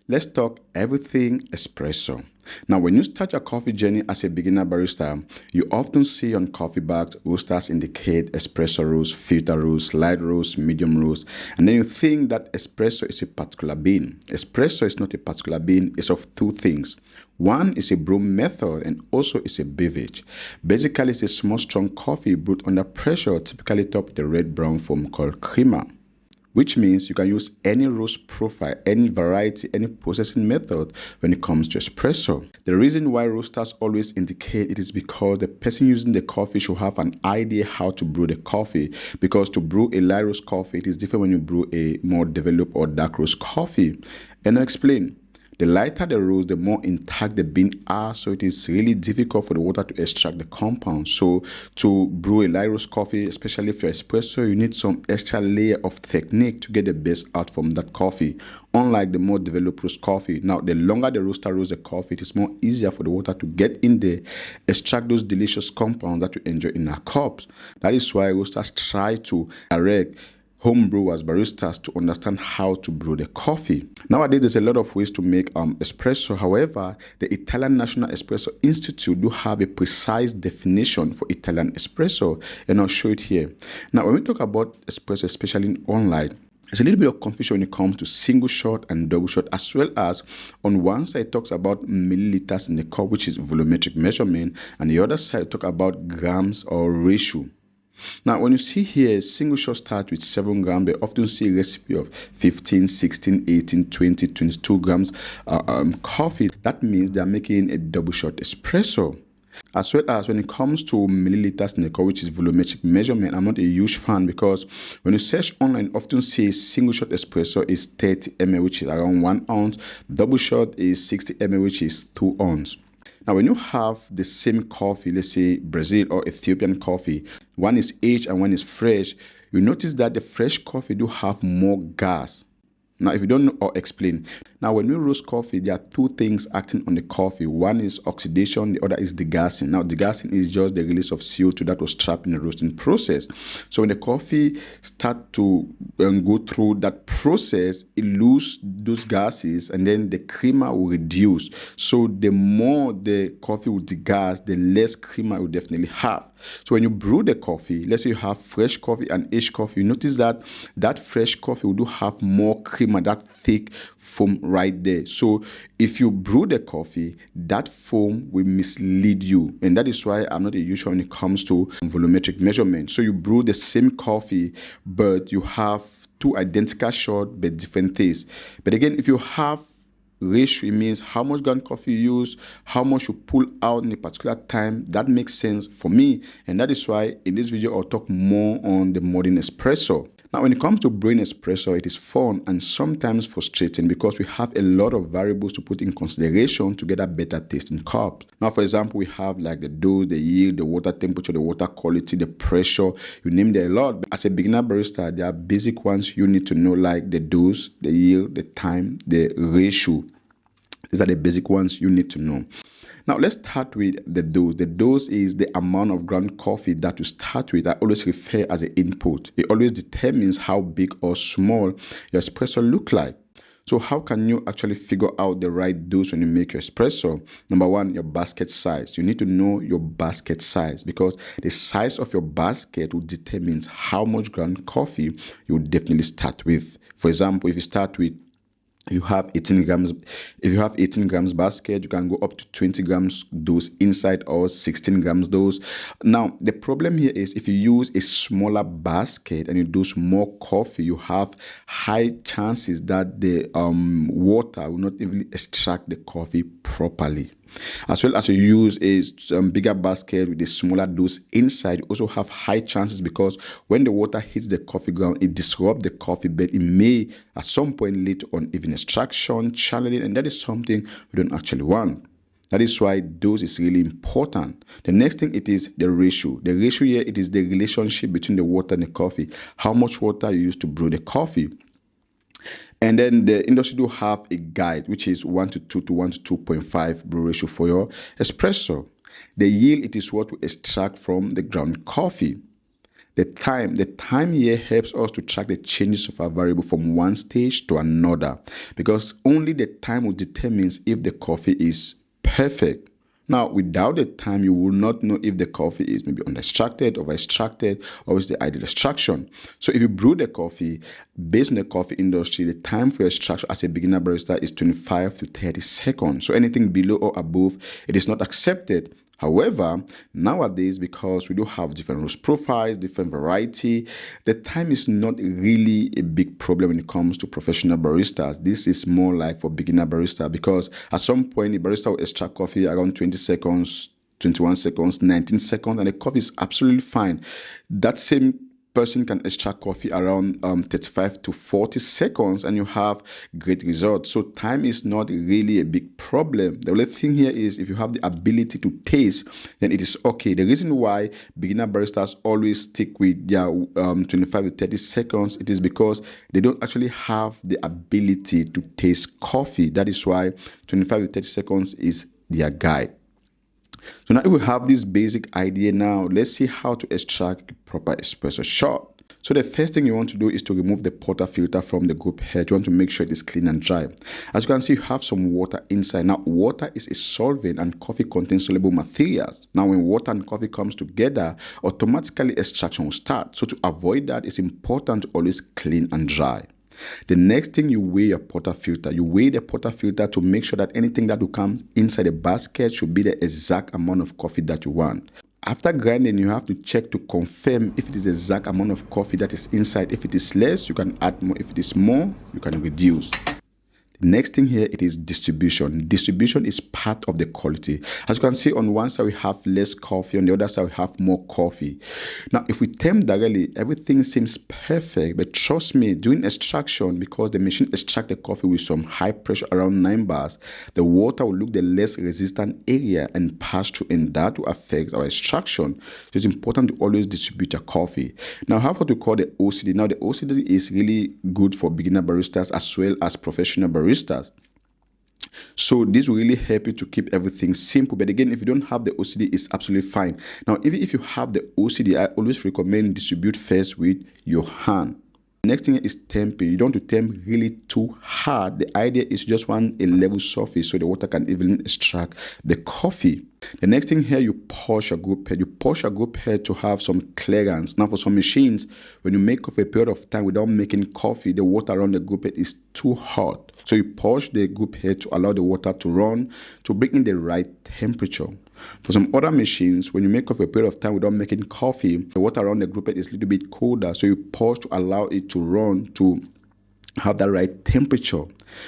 Let's talk everything espresso. Now, when you start your coffee journey as a beginner barista, you often see on coffee bags roasters indicate espresso roast, filter roast, light roast, medium roast, and then you think that espresso is a particular bean. Espresso is not a particular bean, it's of two things. One is a brew method and also is a beverage. Basically, it's a small, strong coffee brewed under pressure, typically topped with a red-brown foam called crema, which means you can use any roast profile, any variety, any processing method when it comes to espresso. The reason why roasters always indicate it is because the person using the coffee should have an idea how to brew the coffee, because to brew a light roast coffee, it is different when you brew a more developed or dark roast coffee. And I'll explain. The lighter the roast, the more intact the beans are, so it is really difficult for the water to extract the compound. So to brew a light roast coffee, especially for espresso, you need some extra layer of technique to get the best out from that coffee, unlike the more developed roast coffee. Now, the longer the roaster roasts the coffee, it is more easier for the water to get in there, extract those delicious compounds that we enjoy in our cups. That is why roasters try to direct home brewers, baristas, to understand how to brew the coffee. Nowadays, there's a lot of ways to make espresso. However, the Italian National Espresso Institute do have a precise definition for Italian espresso, and I'll show it here. Now, when we talk about espresso, especially online, there's a little bit of confusion when it comes to single shot and double shot, as well as on one side it talks about milliliters in the cup, which is volumetric measurement, and the other side talk about grams or ratio. Now, when you see here, single shot starts with 7 grams. They often see a recipe of 15, 16, 18, 20, 22 grams coffee. That means they are making a double shot espresso. As well as when it comes to milliliters in the cup, which is volumetric measurement, I'm not a huge fan, because when you search online, often say single shot espresso is 30 ml, which is around 1 ounce. Double shot is 60 ml, which is 2 ounces. Now, when you have the same coffee, let's say Brazil or Ethiopian coffee, one is aged and one is fresh, you notice that the fresh coffee do have more gas. Now, if you don't know, I'll explain. Now, when we roast coffee, there are two things acting on the coffee. One is oxidation, the other is degassing. Now, degassing is just the release of CO2 that was trapped in the roasting process. So when the coffee starts to go through that process, it loses those gases, and then the crema will reduce. So the more the coffee will degas, the less crema it will definitely have. So when you brew the coffee, let's say you have fresh coffee and aged coffee, you notice that that fresh coffee will do have more crema, that thick foam right there. So if you brew the coffee, that foam will mislead you. And that is why I'm not a usual when it comes to volumetric measurement. So you brew the same coffee, but you have two identical shots but different tastes. But again, if you have ratio, it means how much ground coffee you use, how much you pull out in a particular time. That makes sense for me, and that is why in this video I'll talk more on the modern espresso. Now, when it comes to brewing espresso, it is fun and sometimes frustrating because we have a lot of variables to put in consideration to get a better tasting cup. Now, for example, we have like the dose, the yield, the water temperature, the water quality, the pressure, you name it, a lot. But as a beginner barista, there are basic ones you need to know, like the dose, the yield, the time, the ratio. These are the basic ones you need to know. Now, let's start with the dose. The dose is the amount of ground coffee that you start with. I always refer as an input. It always determines how big or small your espresso look like. So how can you actually figure out the right dose when you make your espresso? Number one, your basket size. You need to know your basket size, because the size of your basket will determine how much ground coffee you will definitely start with. For example, if you start with you have 18 grams. If you have 18 grams basket, you can go up to 20 grams dose inside or 16 grams dose. Now, the problem here is if you use a smaller basket and you dose more coffee, you have high chances that the water will not even extract the coffee properly. As well as you use a bigger basket with a smaller dose inside, you also have high chances, because when the water hits the coffee ground, it disrupts the coffee bed. It may at some point lead to uneven extraction, channeling, and that is something we don't actually want. That is why dose is really important. The next thing, it is the ratio. The ratio here, it is the relationship between the water and the coffee. How much water you use to brew the coffee. And then the industry do have a guide, which is 1:2 to 1:2.5 brew ratio for your espresso. The yield, it is what we extract from the ground coffee. The time here helps us to track the changes of a variable from one stage to another, because only the time will determines if the coffee is perfect. Now, without the time, you will not know if the coffee is maybe under-extracted, over-extracted, or is the ideal extraction. So if you brew the coffee, based on the coffee industry, the time for extraction as a beginner barista is 25 to 30 seconds. So anything below or above, it is not accepted. However, nowadays, because we do have different roast profiles, different variety, the time is not really a big problem when it comes to professional baristas. This is more like for beginner barista, because at some point, the barista will extract coffee around 20 seconds, 21 seconds, 19 seconds, and the coffee is absolutely fine. That same person can extract coffee around 35 to 40 seconds and you have great results. So time is not really a big problem. The only thing here is if you have the ability to taste, then it is okay. The reason why beginner baristas always stick with their 25 to 30 seconds, it is because they don't actually have the ability to taste coffee. That is why 25 to 30 seconds is their guide. So now if we have this basic idea now, let's see how to extract a proper espresso shot. So the first thing you want to do is to remove the porter filter from the group head. You want to make sure it is clean and dry. As you can see, you have some water inside. Now, water is a solvent and coffee contains soluble materials. Now, when water and coffee comes together, automatically extraction will start. So to avoid that, it's important to always clean and dry. The next thing, you weigh your porter filter. You weigh the porter filter to make sure that anything that will come inside the basket should be the exact amount of coffee that you want. After grinding, you have to check to confirm if it is the exact amount of coffee that is inside. If it is less, you can add more. If it is more, you can reduce. Next thing here, it is distribution. Distribution is part of the quality. As you can see, on one side we have less coffee, on the other side we have more coffee. Now, if we temp directly, everything seems perfect, but trust me, during extraction, because the machine extracts the coffee with some high pressure around 9 bars, the water will look the less resistant area and pass through, and that will affect our extraction. So it's important to always distribute your coffee. Now, I have what we call the OCD. Now, the OCD is really good for beginner baristas as well as professional baristas. So this will really help you to keep everything simple. But again, if you don't have the OCD, it's absolutely fine. Now, even if you have the OCD, I always recommend distribute first with your hand. Next thing is temping. You don't want to temp really too hard. The idea is just want a level surface so the water can even extract the coffee. The next thing here, you push your group head. You push your group head to have some clearance. Now, for some machines, when you make coffee a period of time without making coffee, the water around the group head is too hot. So you push the group head to allow the water to run to bring in the right temperature. For some other machines, when you make coffee a period of time without making coffee, the water around the group head is a little bit colder. So you push to allow it to run to have the right temperature.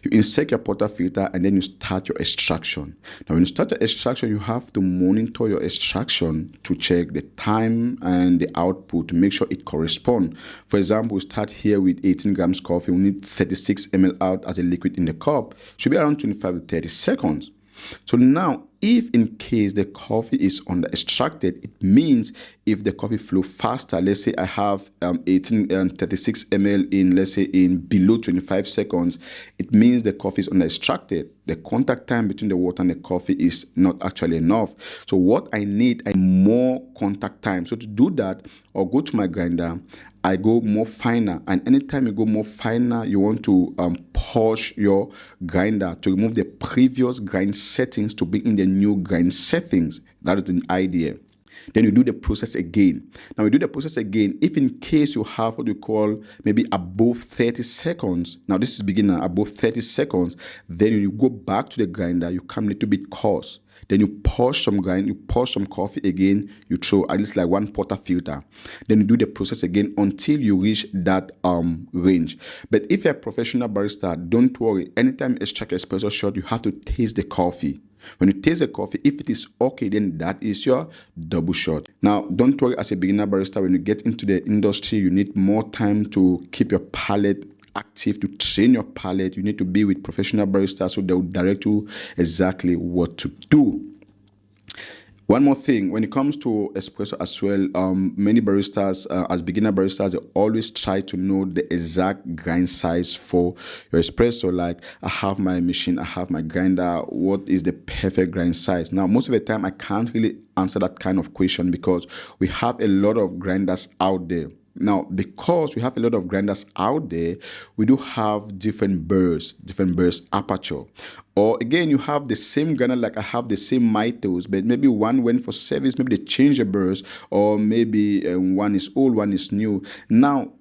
You insert your porter filter and then you start your extraction. Now, when you start the extraction, you have to monitor your extraction to check the time and the output to make sure it corresponds. For example, we start here with 18 grams coffee. We need 36 ml out as a liquid in the cup. It should be around 25 to 30 seconds. So now, if in case the coffee is under extracted, it means if the coffee flow faster, let's say I have 18 and 36 ml in, let's say in below 25 seconds, it means the coffee is under extracted. The contact time between the water and the coffee is not actually enough. So what I need more contact time. So to do that, I'll go to my grinder. I go more finer, and anytime you go more finer, you want to push your grinder to remove the previous grind settings to bring in the new grind settings. That is the idea. Then you do the process again. Now you do the process again. If in case you have what we call maybe above 30 seconds, now this is beginner, above 30 seconds, then you go back to the grinder, you come a little bit coarse. Then you push some grind, you push some coffee again, you throw at least like 1 porter filter. Then you do the process again until you reach that range. But if you're a professional barista, don't worry. Anytime you extract an espresso shot, you have to taste the coffee. When you taste the coffee, if it is okay, then that is your double shot. Now, don't worry, as a beginner barista, when you get into the industry, you need more time to keep your palate active, to train your palate. You need to be with professional baristas so they will direct you exactly what to do. One more thing, when it comes to espresso as well, many baristas, as beginner baristas, they always try to know the exact grind size for your espresso. Like, I have my machine, I have my grinder, what is the perfect grind size? Now, most of the time, I can't really answer that kind of question because we have a lot of grinders out there. Now, because we have a lot of grinders out there, we do have different burrs aperture. Or again, you have the same grinder, like I have the same mitos, but maybe one went for service, maybe they change the burrs, or maybe one is old, one is new. Now,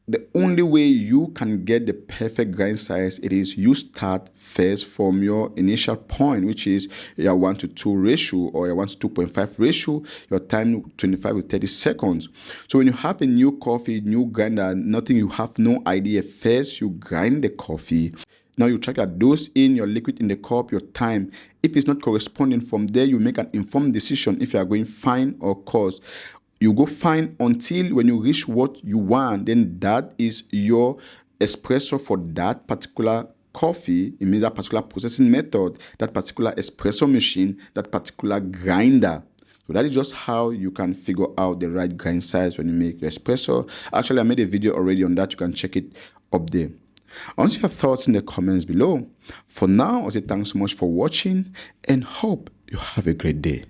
the only way you can get the perfect grind size, it is you start first from your initial point, which is your 1:2 ratio or your 1:2.5 ratio, your time 25 to 30 seconds. So when you have a new coffee, new grinder, nothing, you have no idea. First, you grind the coffee. Now you check out dose in, your liquid in the cup, your time. If it's not corresponding, from there you make an informed decision if you are going fine or coarse. You go fine until when you reach what you want, then that is your espresso for that particular coffee. It means that particular processing method, that particular espresso machine, that particular grinder. So that is just how you can figure out the right grind size when you make your espresso. Actually, I made a video already on that. You can check it up there. Answer your thoughts in the comments below. For now, I say thanks so much for watching and hope you have a great day.